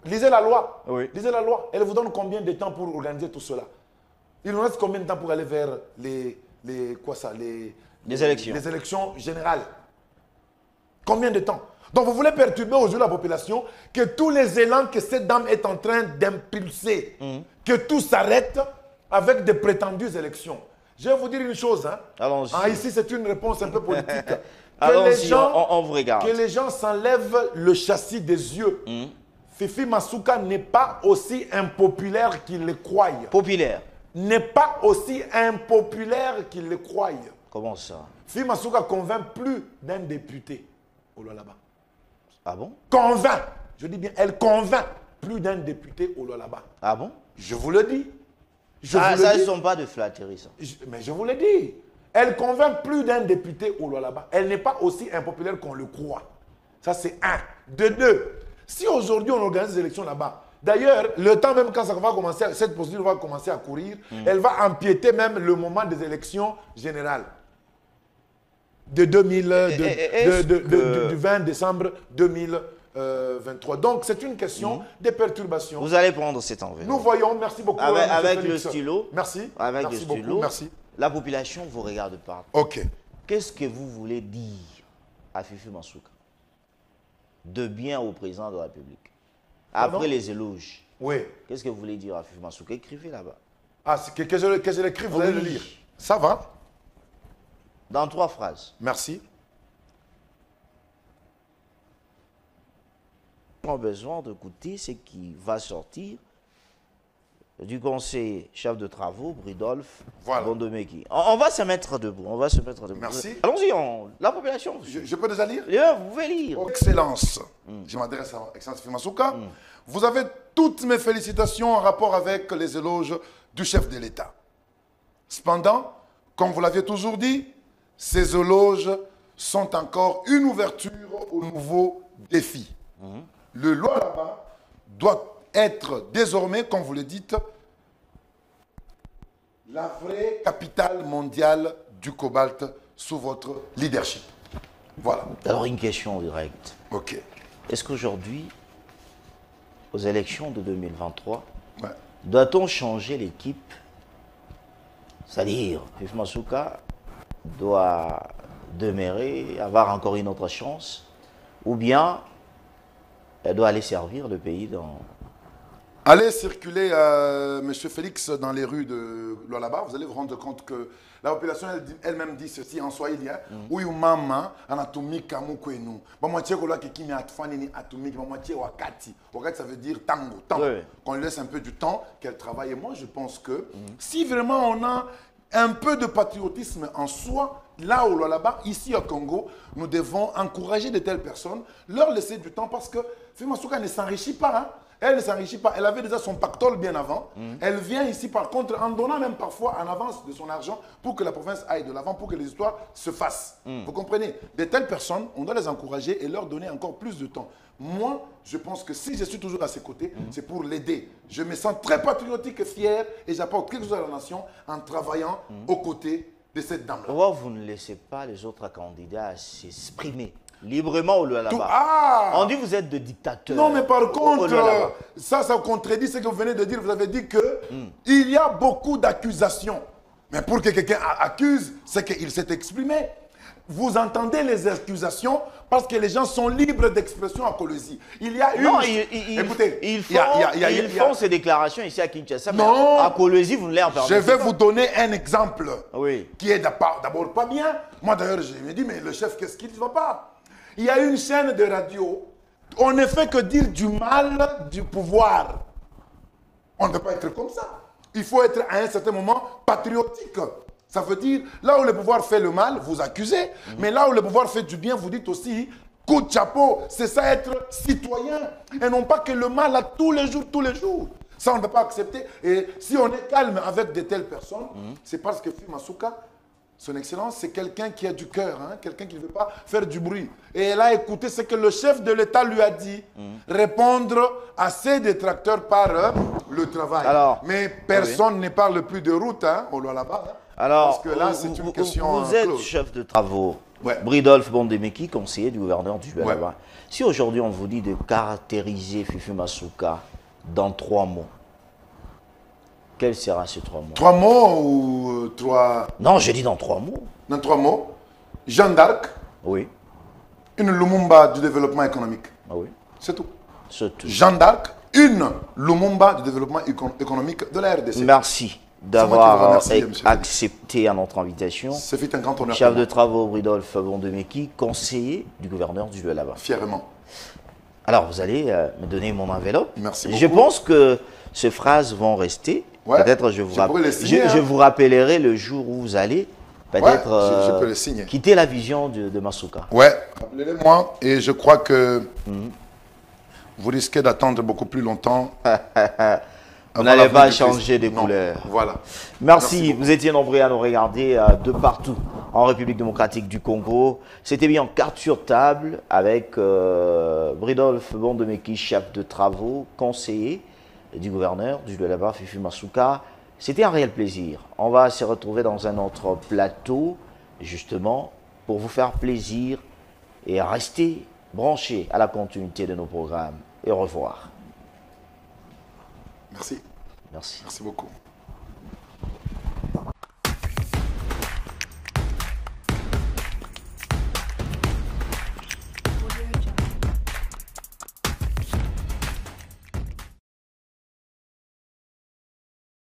lisez la loi.
Oui.
Lisez la loi. Elle vous donne combien de temps pour organiser tout cela? Il nous reste combien de temps pour aller vers les
élections.
Les élections générales. Combien de temps? Donc vous voulez perturber aujourd'hui la population, que tous les élans que cette dame est en train d'impulser, que tout s'arrête avec de prétendues élections. Je vais vous dire une chose. Hein.
Allons-y.
Ici, c'est une réponse un peu politique.
Allons-y, on vous regarde.
Que les gens s'enlèvent le châssis des yeux. Fifi Masuka n'est pas aussi impopulaire qu'ils le croient.
Populaire.
N'est pas aussi impopulaire qu'ils le croient.
Comment ça?
Fifi Masuka convainc plus d'un député au Lualaba.
Ah bon?
Convainc. Je dis bien, elle convainc plus d'un député au Lualaba.
Ah bon?
Je vous le dis.
Ça, ils ne sont pas de flatterie, ça.
Mais je vous le dis. Elle convainc plus d'un député au Lualaba. Elle n'est pas aussi impopulaire qu'on le croit. Ça, c'est un. De deux, si aujourd'hui on organise des élections là-bas, d'ailleurs, le temps même quand ça va commencer, cette procédure va commencer à courir, elle va empiéter même le moment des élections générales. Du 20 décembre 2023. Donc, c'est une question de perturbation.
Vous allez prendre cet enveloppe.
Nous voyons, merci beaucoup.
Avec le stylo.
Merci.
Avec
merci
le stylo.
Beaucoup, merci.
La population vous regarde pas.
Ok.
Qu'est-ce que vous voulez dire à Fifi Masuka de bien au président de la République? Après les éloges.
Oui.
Qu'est-ce que vous voulez dire à Fifi Masuka? Écrivez là-bas.
Ah, que je l'écris, vous allez le lire. Ça va?
Dans 3 phrases.
Merci.
On a besoin d'écouter ce qui va sortir du conseiller chef de travaux, Bridolphe Bondomeki. On va se mettre debout. On va se mettre debout.
Merci.
Allons-y, la population.
Je peux déjà lire?
Vous pouvez lire.
Excellence. Je m'adresse à Excellence Fifi Masuka. Vous avez toutes mes félicitations en rapport avec les éloges du chef de l'État. Cependant, comme vous l'aviez toujours dit, ces éloges sont encore une ouverture aux nouveaux défis. Le Lualaba doit être désormais, comme vous le dites, la vraie capitale mondiale du cobalt sous votre leadership. Voilà.
Alors une question directe.
Ok.
Est-ce qu'aujourd'hui, aux élections de 2023, doit-on changer l'équipe? C'est-à-dire, Fifi Masuka doit demeurer, avoir encore une autre chance, ou bien elle doit aller servir le pays dans...
Allez circuler, M. Félix, dans les rues de Lualaba, vous allez vous rendre compte que la population elle-même dit ceci en swahilien. Oui, maman, anatomie kamukwenu. Moitié ko qui kimi atfani atomique, moitié wakati. Wakati ça veut dire tango, temps. Qu'on lui laisse un peu du temps qu'elle travaille. Et moi, je pense que si vraiment on a un peu de patriotisme en soi, là au Lualaba, ici au Congo, nous devons encourager de telles personnes, leur laisser du temps parce que Fifi Masuka ne s'enrichit pas. Hein. Elle ne s'enrichit pas. Elle avait déjà son pactole bien avant. Elle vient ici, par contre, en donnant même parfois en avance de son argent pour que la province aille de l'avant, pour que les histoires se fassent. Vous comprenez? De telles personnes, on doit les encourager et leur donner encore plus de temps. Moi, je pense que si je suis toujours à ses côtés, c'est pour l'aider. Je me sens très patriotique et fier et j'apporte quelque chose à la nation en travaillant aux côtés de cette dame-là.
Pourquoi vous ne laissez pas les autres candidats s'exprimer librement au Lualaba? On dit que vous êtes de dictateurs.
Non, mais par contre, ça contredit ce que vous venez de dire. Vous avez dit qu'il y a beaucoup d'accusations. Mais pour que quelqu'un accuse, c'est qu'il s'est exprimé. Vous entendez les accusations parce que les gens sont libres d'expression à Kolwezi. Il y a une...
Non,
écoutez,
ils font ces déclarations ici à Kinshasa. Non, mais à Kolwezi, vous ne les permettez pas.
Je vais vous donner un exemple qui est d'abord pas bien. Moi, d'ailleurs, je me dis, mais le chef, qu'est-ce qu'il ne va pas? Il y a une chaîne de radio. On ne fait que dire du mal du pouvoir. On ne peut pas être comme ça. Il faut être à un certain moment patriotique. Ça veut dire, là où le pouvoir fait le mal, vous accusez. Mais là où le pouvoir fait du bien, vous dites aussi, coup de chapeau. C'est ça être citoyen. Et non pas que le mal à tous les jours, tous les jours. Ça, on ne peut pas accepter. Et si on est calme avec de telles personnes, c'est parce que Fifi Masuka, son Excellence, c'est quelqu'un qui a du cœur, hein, quelqu'un qui ne veut pas faire du bruit. Et elle a écouté ce que le chef de l'État lui a dit, répondre à ses détracteurs par le travail. Alors, mais personne ne parle plus de route au Lualaba. Hein,
alors,
parce que là, c'est une question
vous êtes chef de travaux, Bridolphe Bondomeki, conseiller du gouverneur du Lualaba. Si aujourd'hui on vous dit de caractériser Fifi Masuka dans 3 mots, quels seront ces 3 mots?
3 mots ou 3...
Non, j'ai dit dans 3 mots.
Dans 3 mots. Jeanne d'Arc.
Oui.
une Lumumba du développement économique.
Ah oui.
C'est tout.
C'est tout.
Jeanne d'Arc, une Lumumba du développement économique de la RDC.
Merci
C'est moi qui vous
d'avoir
remercie, monsieur.
accepté à notre invitation.
Ce fut un grand honneur.
Chef
pour
de
moi.
travaux Bridolphe Bondemeki, conseiller du gouverneur du là-bas.
Fièrement.
Alors, vous allez me donner mon enveloppe.
Merci
Je
beaucoup.
pense que ces phrases vont rester.
Ouais,
Peut-être
je pourrais les signer,
je
hein.
vous rappellerai le jour où vous allez peut-être
je peux les signer.
quitter la vision de Masuka.
Ouais, appelez-les-moi. Et je crois que vous risquez d'attendre beaucoup plus longtemps.
Vous n'allez pas changer de
Non.
couleur.
Voilà.
Merci,
beaucoup.
vous étiez nombreux à nous regarder de partout en République démocratique du Congo. C'était bien carte sur table avec Bridolphe Bondemeki, chef de travaux, conseiller du gouverneur du là-bas, Fifi Masuka. C'était un réel plaisir. On va se retrouver dans un autre plateau, justement, pour vous faire plaisir et rester branchés à la continuité de nos programmes. Et au revoir.
Merci.
Merci.
Merci beaucoup.